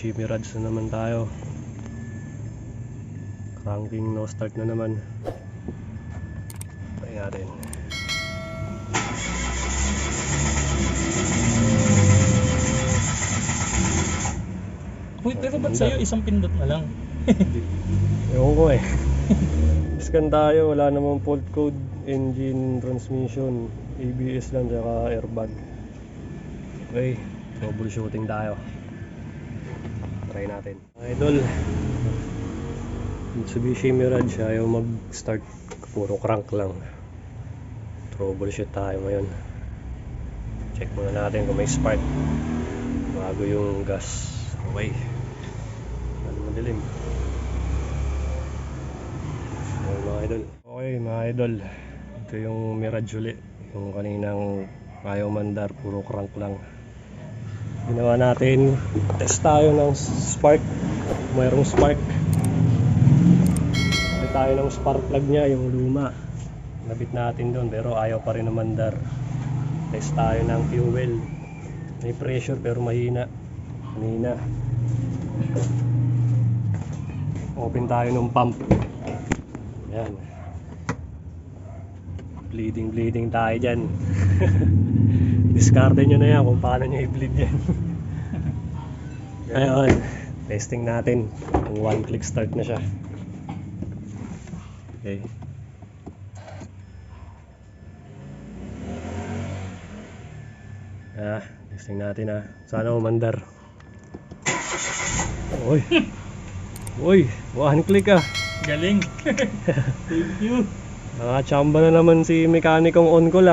Mitsubishi Mirage na naman tayo. Cranking no start na naman. Try natin. Uy, pero ba't sa'yo isang pindot na lang? Ewan ko eh. Scan tayo, wala namang fault code, engine, transmission, ABS lang, tsaka airbag. Okay, troubleshooting tayo. Try natin. Idol, Mitsubishi Mirage, ayaw mag-start, puro crank lang. Troubleshoot tayo ngayon. Check muna natin kung may spark bago yung gas. Okay, ano madilim. Mga idol. Okay mga idol, ito yung Mirage ulit. Yung kaninang ayaw mandar, puro crank lang. Ginawa natin, test tayo ng spark. Mayroong spark. Ito tayo ng spark plug nya, yung luma. Nabit natin doon pero ayaw pa rin na mandar. Test tayo ng fuel. May pressure pero mahina. Mahina. Open tayo ng pump. Yan. Bleeding tayo dyan. Discarte nyo na yan kung paano nyo i-bleed yan. Ngayon, testing natin kung one click start na siya. Okay. Testing natin sana umandar. Uy. Uy, one click Galing. Thank you. Nakachamba na naman si mekanikong on call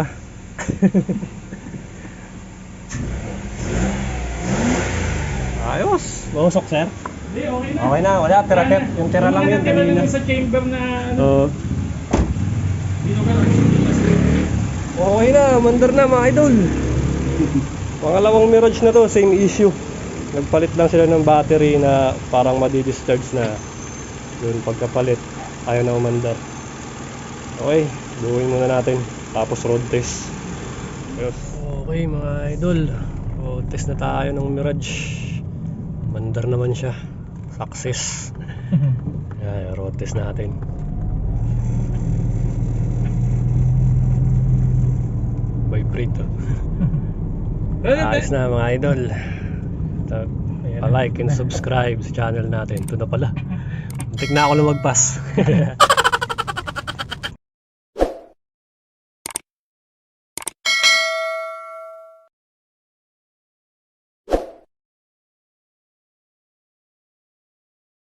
Ayos. Mausok sir? Hindi, okay na. Okay na, wala. Yung tira lang yun Tira kanina. lang sa chamber na ano. Oo. Dino ka lang. Okay na, mandar na mga idol. Pangalawang Mirage na to, same issue. Nagpalit lang sila ng battery na parang madi-discharge na. Yun, pagkapalit, ayaw na umandar. Okay, buuin muna natin. Tapos road test. Ayos. Okay mga idol, road test na tayo ng Mirage. Mandar naman siya. Success. Yan, road test natin. Vibrate Ayos na mga idol. Pa-like and subscribe sa channel natin. Ito na pala. Muntik na ako lumagpas.